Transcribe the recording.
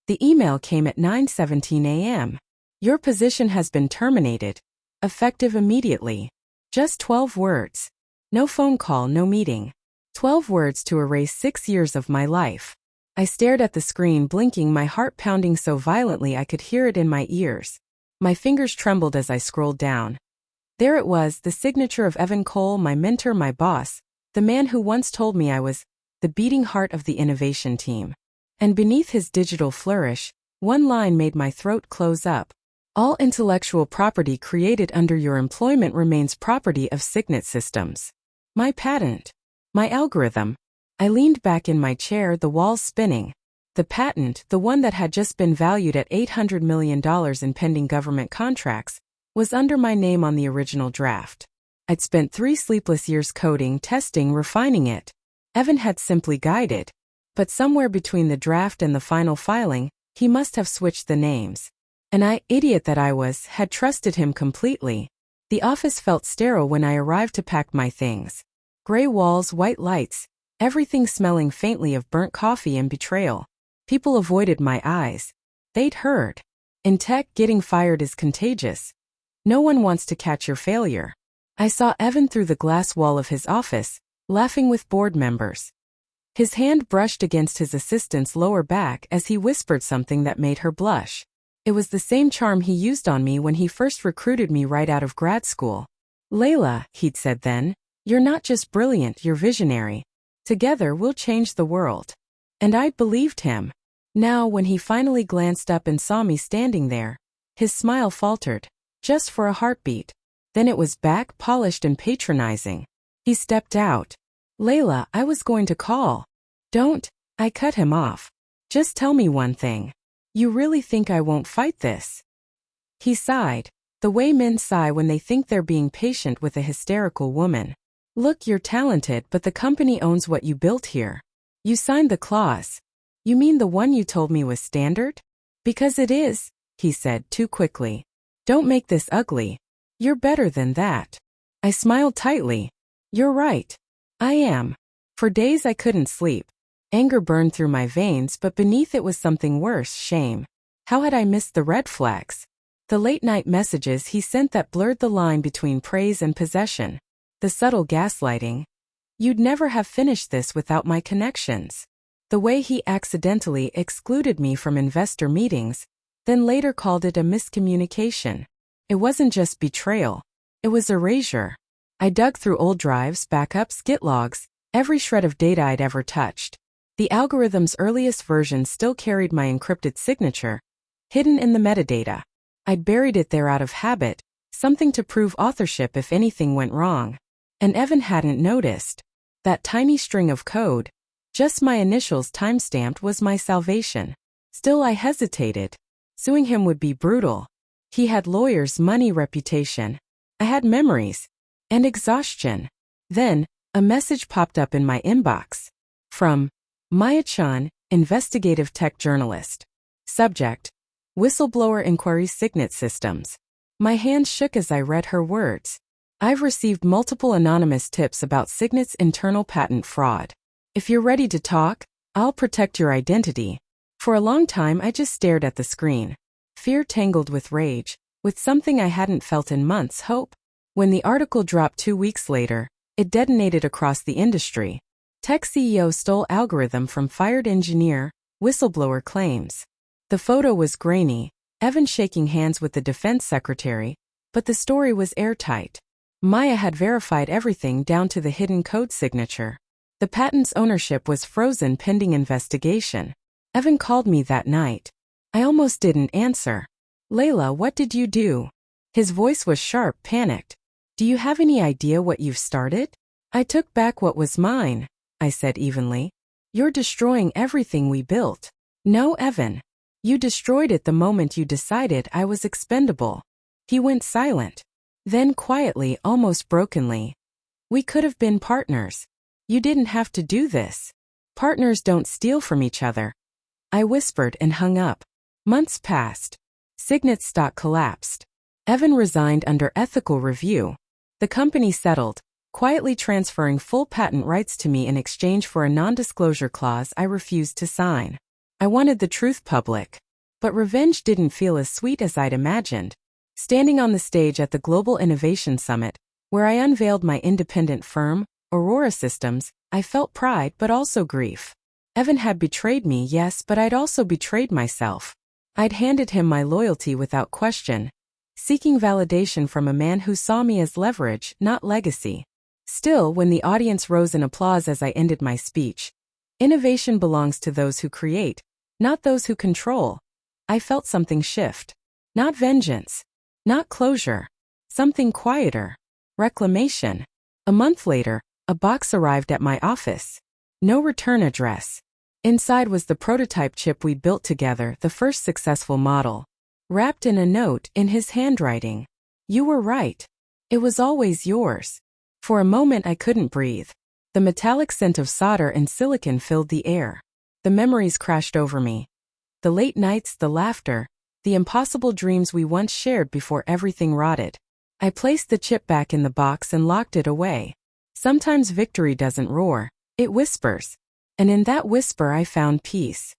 The email came at 9:17 a.m. Your position has been terminated. Effective immediately. Just 12 words. No phone call, no meeting. 12 words to erase 6 years of my life. I stared at the screen, blinking, my heart pounding so violently I could hear it in my ears. My fingers trembled as I scrolled down. There it was, the signature of Evan Cole, my mentor, my boss, the man who once told me I was the beating heart of the innovation team. And beneath his digital flourish, one line made my throat close up. All intellectual property created under your employment remains property of Signet Systems. My patent. My algorithm. I leaned back in my chair, the walls spinning. The patent, the one that had just been valued at $800 million in pending government contracts, was under my name on the original draft. I'd spent 3 sleepless years coding, testing, refining it. Evan had simply guided. But somewhere between the draft and the final filing, he must have switched the names. And I, idiot that I was, had trusted him completely. The office felt sterile when I arrived to pack my things. Gray walls, white lights, everything smelling faintly of burnt coffee and betrayal. People avoided my eyes. They'd heard. In tech, getting fired is contagious. No one wants to catch your failure. I saw Evan through the glass wall of his office, laughing with board members. His hand brushed against his assistant's lower back as he whispered something that made her blush. It was the same charm he used on me when he first recruited me right out of grad school. Layla, he'd said then, you're not just brilliant, you're visionary. Together we'll change the world. And I believed him. Now, when he finally glanced up and saw me standing there, his smile faltered, just for a heartbeat. Then it was back, polished and patronizing. He stepped out. Layla, I was going to call. Don't. I cut him off. Just tell me one thing. You really think I won't fight this? He sighed, the way men sigh when they think they're being patient with a hysterical woman. Look, you're talented, but the company owns what you built here. You signed the clause. You mean the one you told me was standard? Because it is, he said too quickly. Don't make this ugly. You're better than that. I smiled tightly. You're right. I am. For days I couldn't sleep. Anger burned through my veins, but beneath it was something worse, shame. How had I missed the red flags? The late-night messages he sent that blurred the line between praise and possession. The subtle gaslighting. You'd never have finished this without my connections. The way he accidentally excluded me from investor meetings, then later called it a miscommunication. It wasn't just betrayal. It was erasure. I dug through old drives, backups, Git logs, every shred of data I'd ever touched. The algorithm's earliest version still carried my encrypted signature, hidden in the metadata. I'd buried it there out of habit, something to prove authorship if anything went wrong. And Evan hadn't noticed. That tiny string of code, just my initials timestamped, was my salvation. Still I hesitated. Suing him would be brutal. He had lawyers, money, reputation. I had memories. And exhaustion. Then, a message popped up in my inbox. From Maya-chan, investigative tech journalist. Subject: Whistleblower Inquiry, Signet Systems. My hands shook as I read her words. I've received multiple anonymous tips about Signet's internal patent fraud. If you're ready to talk, I'll protect your identity. For a long time I just stared at the screen. Fear tangled with rage, with something I hadn't felt in months, hope. When the article dropped 2 weeks later, it detonated across the industry. Tech CEO stole algorithm from fired engineer, whistleblower claims. The photo was grainy, Evan shaking hands with the defense secretary, but the story was airtight. Maya had verified everything down to the hidden code signature. The patent's ownership was frozen pending investigation. Evan called me that night. I almost didn't answer. Layla, what did you do? His voice was sharp, panicked. Do you have any idea what you've started? I took back what was mine, I said evenly. You're destroying everything we built. No, Evan. You destroyed it the moment you decided I was expendable. He went silent. Then quietly, almost brokenly. We could have been partners. You didn't have to do this. Partners don't steal from each other. I whispered and hung up. Months passed. Signet's stock collapsed. Evan resigned under ethical review. The company settled, quietly transferring full patent rights to me in exchange for a non-disclosure clause I refused to sign. I wanted the truth public. But revenge didn't feel as sweet as I'd imagined. Standing on the stage at the Global Innovation Summit, where I unveiled my independent firm, Aurora Systems, I felt pride but also grief. Evan had betrayed me, yes, but I'd also betrayed myself. I'd handed him my loyalty without question, seeking validation from a man who saw me as leverage, not legacy. Still, when the audience rose in applause as I ended my speech, innovation belongs to those who create, not those who control. I felt something shift. Not vengeance. Not closure. Something quieter. Reclamation. A month later, a box arrived at my office. No return address. Inside was the prototype chip we built together, the first successful model. Wrapped in a note in his handwriting. You were right. It was always yours. For a moment I couldn't breathe. The metallic scent of solder and silicon filled the air. The memories crashed over me. The late nights, the laughter, the impossible dreams we once shared before everything rotted. I placed the chip back in the box and locked it away. Sometimes victory doesn't roar, it whispers. And in that whisper I found peace.